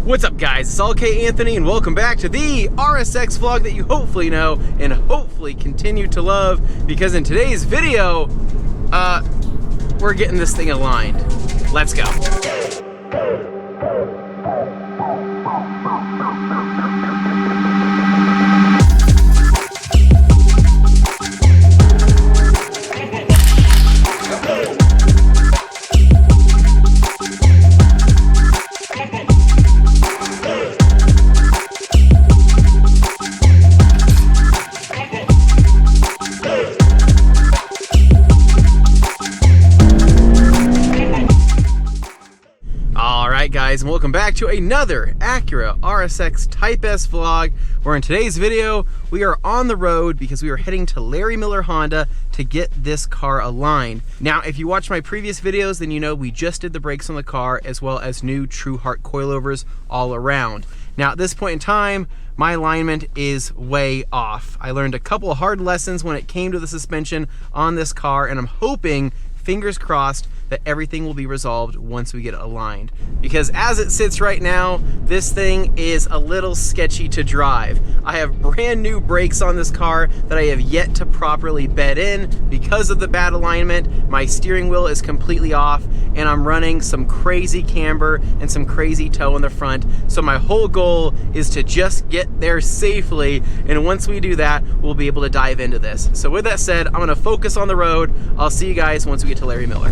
What's up, guys? It's ALLDAYANTHONY and welcome back to the RSX vlog that you hopefully know and hopefully continue to love, because in today's video, we're getting this thing aligned. Let's go. Guys, and welcome back to another Acura RSX Type S vlog, where in today's video we are on the road because we are heading to Larry Miller Honda to get this car aligned. Now, if you watch my previous videos, then you know we just did the brakes on the car as well as new True Heart coilovers all around. Now, at this point in time, my alignment is way off. I learned a couple of hard lessons when it came to the suspension on this car, and I'm hoping, fingers crossed, that everything will be resolved once we get it aligned. Because as it sits right now, this thing is a little sketchy to drive. I have brand new brakes on this car that I have yet to properly bed in because of the bad alignment. My steering wheel is completely off, and I'm running some crazy camber and some crazy toe in the front. So my whole goal is to just get there safely, and once we do that, we'll be able to dive into this. So with that said, I'm gonna focus on the road. I'll see you guys once we get to Larry Miller.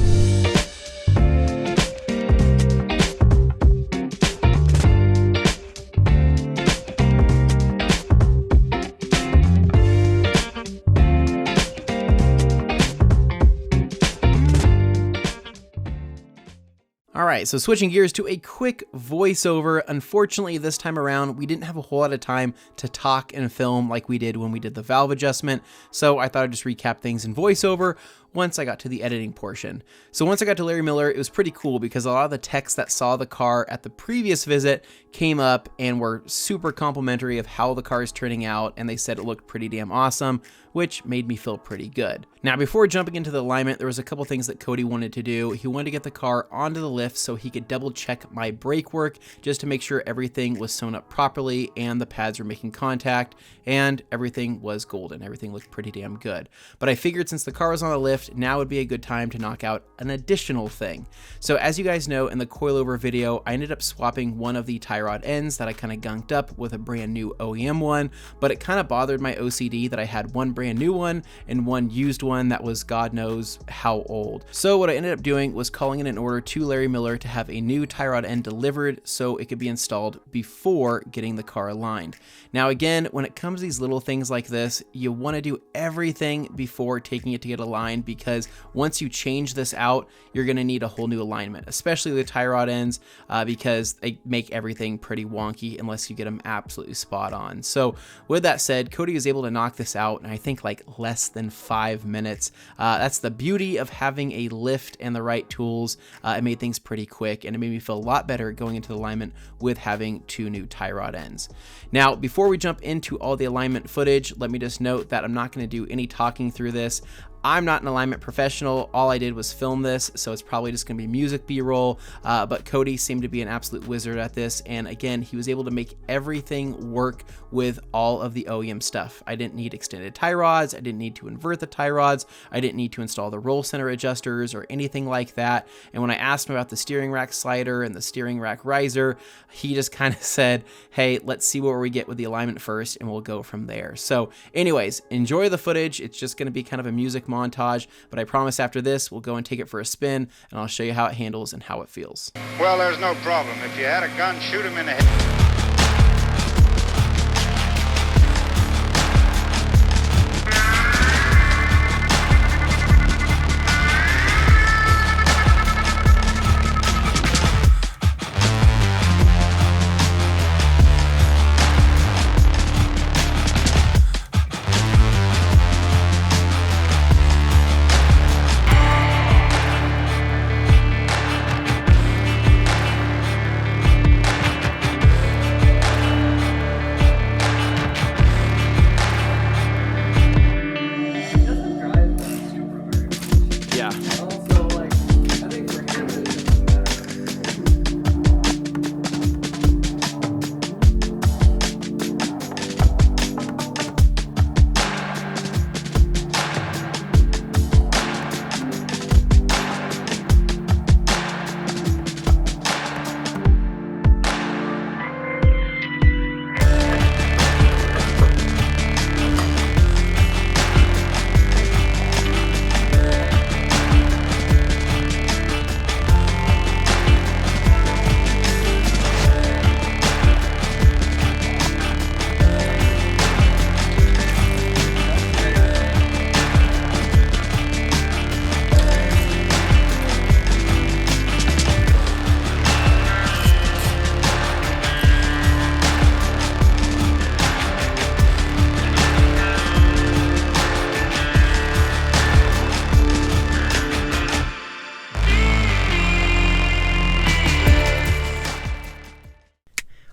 Alright, so switching gears to a quick voiceover. Unfortunately, this time around, we didn't have a whole lot of time to talk and film like we did when we did the valve adjustment, so I thought I'd just recap things in voiceover once I got to the editing portion. So once I got to Larry Miller, it was pretty cool because a lot of the techs that saw the car at the previous visit came up and were super complimentary of how the car is turning out, and they said it looked pretty damn awesome, which made me feel pretty good. Now, before jumping into the alignment, there was a couple things that Cody wanted to do. He wanted to get the car onto the lift so he could double check my brake work just to make sure everything was sewn up properly and the pads were making contact and everything was golden. Everything looked pretty damn good. But I figured since the car was on the lift, now would be a good time to knock out an additional thing. So as you guys know, in the coilover video, I ended up swapping one of the tie rod ends that I kind of gunked up with a brand new OEM one, but it kind of bothered my OCD that I had one brand new one and one used one that was God knows how old. So what I ended up doing was calling in an order to Larry Miller to have a new tie rod end delivered so it could be installed before getting the car aligned. Now again, when it comes to these little things like this, you want to do everything before taking it to get aligned, because once you change this out, you're going to need a whole new alignment, especially the tie rod ends, because they make everything pretty wonky unless you get them absolutely spot on. So with that said, Cody was able to knock this out in I think like less than 5 minutes. That's the beauty of having a lift and the right tools. It made things pretty quick, and it made me feel a lot better going into the alignment with having two new tie rod ends. Now, before we jump into all the alignment footage, let me just note that I'm not going to do any talking through this. I'm not an alignment professional. All I did was film this, so it's probably just gonna be music B-roll, but Cody seemed to be an absolute wizard at this, and again, he was able to make everything work with all of the OEM stuff. I didn't need extended tie rods, I didn't need to invert the tie rods, I didn't need to install the roll center adjusters or anything like that, and when I asked him about the steering rack slider and the steering rack riser, he just kind of said, hey, let's see where we get with the alignment first, and we'll go from there. So anyways, enjoy the footage. It's just gonna be kind of a music montage, but I promise after this we'll go and take it for a spin, and I'll show you how it handles and how it feels. Well, there's no problem. If you had a gun, shoot him in the head.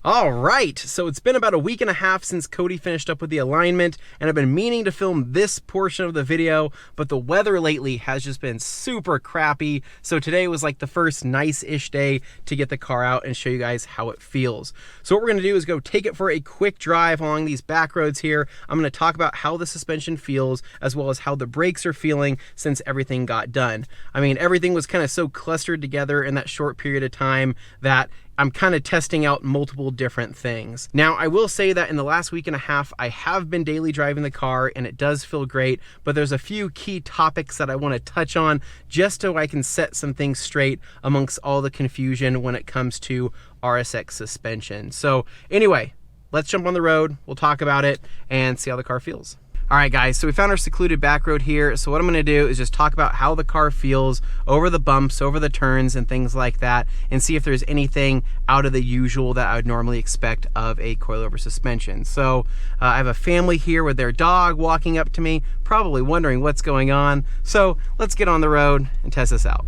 All right, so it's been about a week and a half since Cody finished up with the alignment, and I've been meaning to film this portion of the video, but the weather lately has just been super crappy, so today was like the first nice-ish day to get the car out and show you guys how it feels. So what we're gonna do is go take it for a quick drive along these back roads here. I'm gonna talk about how the suspension feels, as well as how the brakes are feeling since everything got done. I mean, everything was kind of so clustered together in that short period of time that I'm kind of testing out multiple different things. Now, I will say that in the last week and a half, I have been daily driving the car and it does feel great, but there's a few key topics that I want to touch on just so I can set some things straight amongst all the confusion when it comes to RSX suspension. So anyway, let's jump on the road, we'll talk about it and see how the car feels. All right, guys, so we found our secluded back road here. So what I'm gonna do is just talk about how the car feels over the bumps, over the turns and things like that, and see if there's anything out of the usual that I would normally expect of a coilover suspension. So I have a family here with their dog walking up to me, probably wondering what's going on. So let's get on the road and test this out.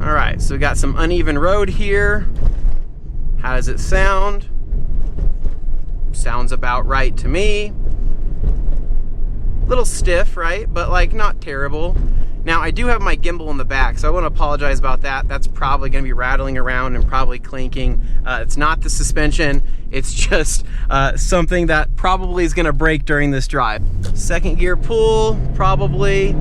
All right, so we got some uneven road here. How does it sound? Sounds about right to me. Little stiff, right? But like not terrible. Now I do have my gimbal in the back, so I want to apologize about that. That's probably going to be rattling around and probably clinking. It's not the suspension, it's just something that probably is going to break during this drive. Second gear pull, probably.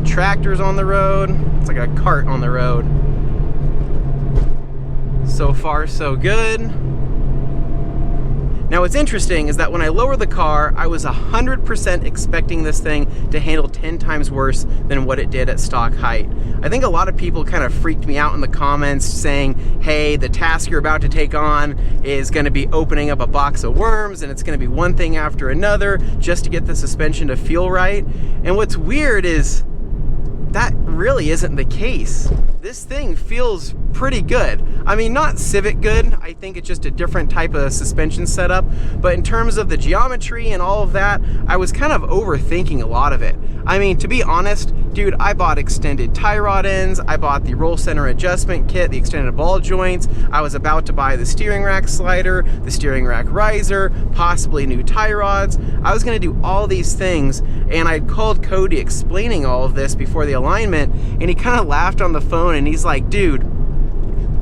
Tractors on the road, it's like a cart on the road. So far, so good. Now what's interesting is that when I lowered the car, I was 100% expecting this thing to handle 10 times worse than what it did at stock height. I think a lot of people kind of freaked me out in the comments saying, hey, the task you're about to take on is gonna be opening up a box of worms and it's gonna be one thing after another just to get the suspension to feel right. And what's weird is that really isn't the case. This thing feels pretty good. I mean, not Civic good. I think it's just a different type of suspension setup. But in terms of the geometry and all of that, I was kind of overthinking a lot of it. I mean, to be honest, dude, I bought extended tie rod ends. I bought the roll center adjustment kit, the extended ball joints. I was about to buy the steering rack slider, the steering rack riser, possibly new tie rods. I was gonna do all these things, and I called Cody explaining all of this before the alignment, and he kind of laughed on the phone and he's like, dude,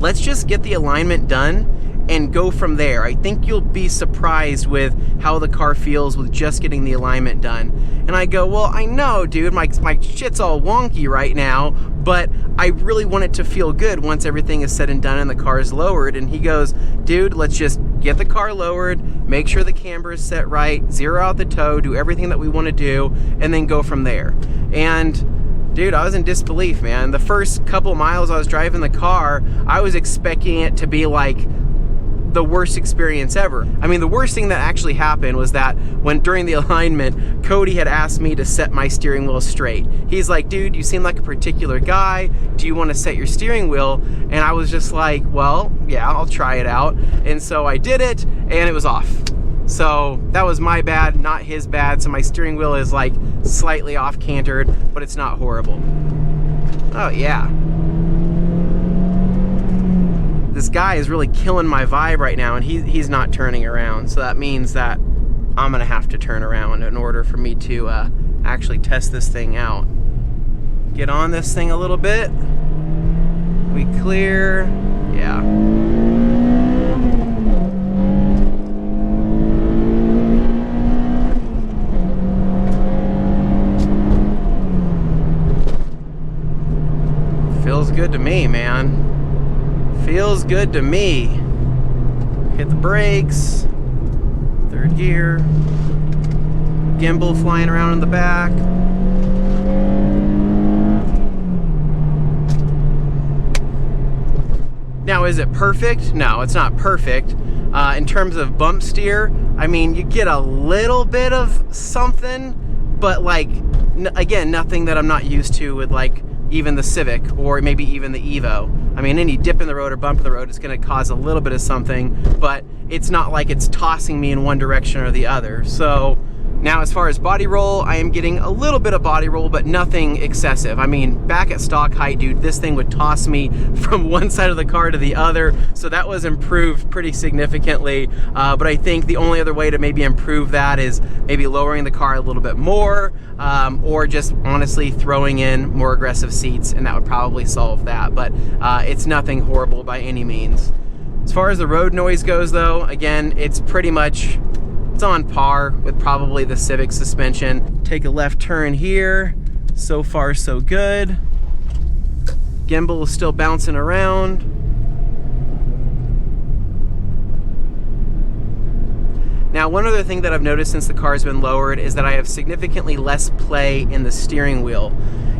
let's just get the alignment done and go from there. I think you'll be surprised with how the car feels with just getting the alignment done. And I go, well, I know, dude, my shit's all wonky right now, but I really want it to feel good once everything is said and done and the car is lowered. And he goes, dude, let's just get the car lowered, make sure the camber is set right, zero out the toe, do everything that we want to do, and then go from there. And dude, I was in disbelief, man. The first couple miles I was driving the car, I was expecting it to be like the worst experience ever. I mean, the worst thing that actually happened was that when during the alignment, Cody had asked me to set my steering wheel straight. He's like, dude, you seem like a particular guy. Do you want to set your steering wheel? And I was just like, well, yeah, I'll try it out. And so I did it and it was off. So that was my bad, not his bad. So my steering wheel is like slightly off cantered, but it's not horrible. Oh yeah. This guy is really killing my vibe right now and he's not turning around. So that means that I'm gonna have to turn around in order for me to actually test this thing out. Get on this thing a little bit. We clear, yeah. Feels good to me, man. Feels good to me. Hit the brakes. Third gear. Gimbal flying around in the back. Now, is it perfect? No, it's not perfect. In terms of bump steer, I mean, you get a little bit of something, but like, again, nothing that I'm not used to with like even the Civic or maybe even the Evo. I mean, any dip in the road or bump in the road is going to cause a little bit of something, but it's not like it's tossing me in one direction or the other. So Now, as far as body roll, I am getting a little bit of body roll, but nothing excessive. I mean, back at stock height, dude, this thing would toss me from one side of the car to the other, so that was improved pretty significantly. But I think the only other way to maybe improve that is maybe lowering the car a little bit more, or just honestly throwing in more aggressive seats, and that would probably solve that. But it's nothing horrible by any means. As far as the road noise goes, though, again, it's pretty much, it's on par with probably the Civic suspension. Take a left turn here. So far, so good. Gimbal is still bouncing around. Now, one other thing that I've noticed since the car's been lowered is that I have significantly less play in the steering wheel.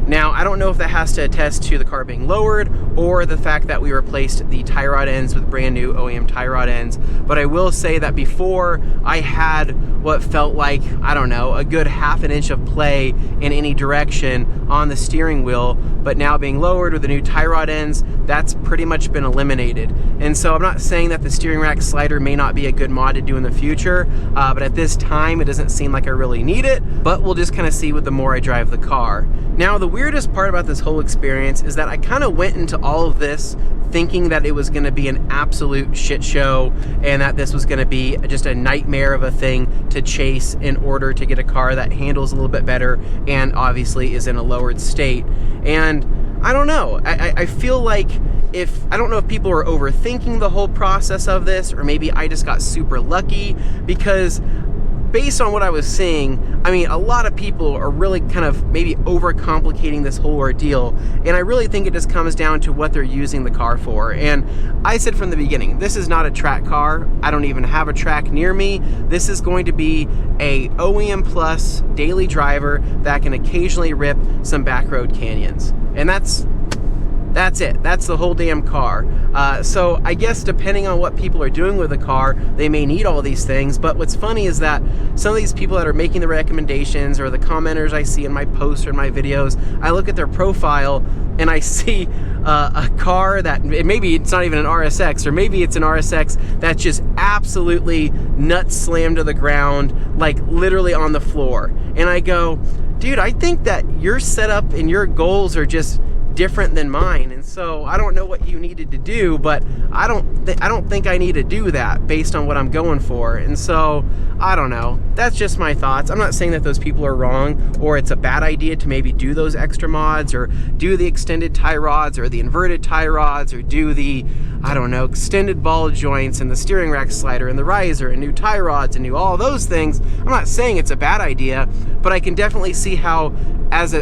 Now, I don't know if that has to attest to the car being lowered or the fact that we replaced the tie rod ends with brand new OEM tie rod ends, but I will say that before I had what felt like, I don't know, a good ½ an inch of play in any direction on the steering wheel, but now being lowered with the new tie rod ends, that's pretty much been eliminated. And so I'm not saying that the steering rack slider may not be a good mod to do in the future, but at this time it doesn't seem like I really need it, but we'll just kind of see with the more I drive the car. Now, the weirdest part about this whole experience is that I kind of went into all of this thinking that it was going to be an absolute shit show and that this was going to be just a nightmare of a thing to chase in order to get a car that handles a little bit better and obviously is in a lowered state. And I don't know, I feel like I don't know if people are overthinking the whole process of this, or maybe I just got super lucky, because based on what I was seeing, I mean, a lot of people are really kind of maybe overcomplicating this whole ordeal, and I really think it just comes down to what they're using the car for. And I said from the beginning, this is not a track car. I don't even have a track near me. This is going to be a OEM plus daily driver that can occasionally rip some back road canyons. And that's it. That's the whole damn car. So I guess depending on what people are doing with the car, they may need all these things. But what's funny is that some of these people that are making the recommendations or the commenters I see in my posts or in my videos, I look at their profile and I see a car that maybe it's not even an RSX, or maybe it's an RSX that's just absolutely nuts slammed to the ground, like literally on the floor. And I go, dude, I think that your setup and your goals are just different than mine, and so I don't know what you needed to do, but I don't think I need to do that based on what I'm going for. And so I don't know, that's just my thoughts. I'm not saying that those people are wrong or it's a bad idea to maybe do those extra mods or do the extended tie rods or the inverted tie rods or do the, I don't know, extended ball joints and the steering rack slider and the riser and new tie rods and do all those things. I'm not saying it's a bad idea, but I can definitely see how, as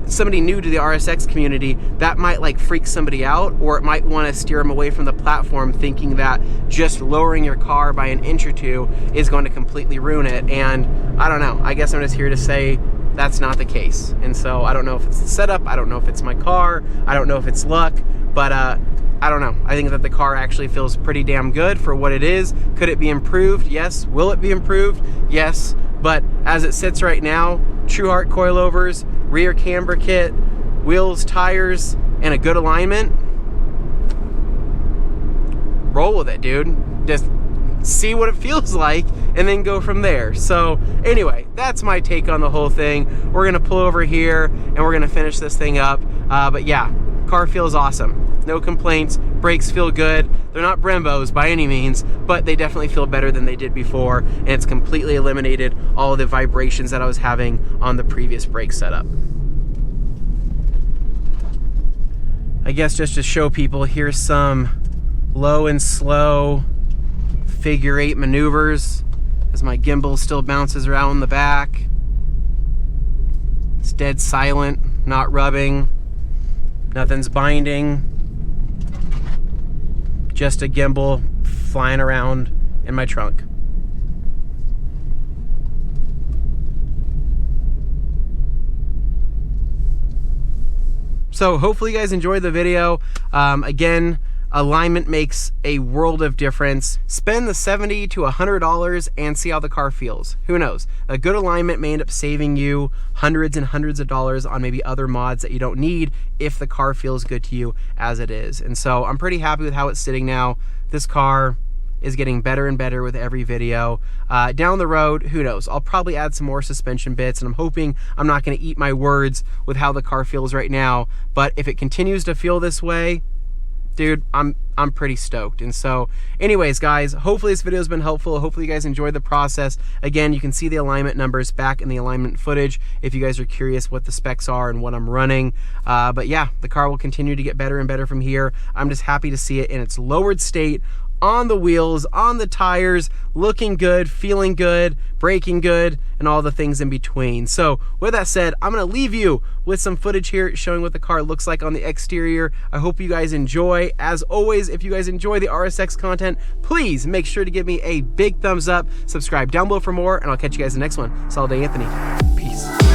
somebody new to the RSX community, that might like freak somebody out, or it might want to steer them away from the platform, thinking that just lowering your car by an inch or two is going to completely ruin it. And I don't know, I guess I'm just here to say that's not the case. And so I don't know if it's the setup, I don't know if it's my car, I don't know if it's luck, but I don't know. I think that the car actually feels pretty damn good for what it is. Could it be improved? Yes. Will it be improved? Yes. But as it sits right now, True Heart coilovers, rear camber kit, wheels, tires, and a good alignment, roll with it, dude. Just see what it feels like and then go from there. So anyway, that's my take on the whole thing. We're gonna pull over here and we're gonna finish this thing up. But yeah, car feels awesome. No complaints, brakes feel good. They're not Brembos by any means, but they definitely feel better than they did before, and it's completely eliminated all of the vibrations that I was having on the previous brake setup. I guess just to show people, here's some low and slow figure 8 maneuvers as my gimbal still bounces around in the back. It's dead silent, not rubbing, nothing's binding. Just a gimbal flying around in my trunk. So hopefully you guys enjoyed the video. Again, alignment makes a world of difference. Spend the $70 to $100 and see how the car feels. Who knows? A good alignment may end up saving you hundreds and hundreds of dollars on maybe other mods that you don't need if the car feels good to you as it is. And so I'm pretty happy with how it's sitting now. This car, is getting better and better with every video. Down the road, who knows? I'll probably add some more suspension bits, and I'm hoping I'm not going to eat my words with how the car feels right now. But if it continues to feel this way, dude, I'm pretty stoked. And so anyways, guys, hopefully this video has been helpful. Hopefully you guys enjoyed the process. Again, you can see the alignment numbers back in the alignment footage if you guys are curious what the specs are and what I'm running. But yeah, the car will continue to get better and better from here. I'm just happy to see it in its lowered state, on the wheels, on the tires, looking good, feeling good, braking good, and all the things in between. So with that said, I'm gonna leave you with some footage here showing what the car looks like on the exterior. I hope you guys enjoy. As always, if you guys enjoy the RSX content, please make sure to give me a big thumbs up, subscribe down below for more, and I'll catch you guys in the next one. It's All Day Anthony. Peace.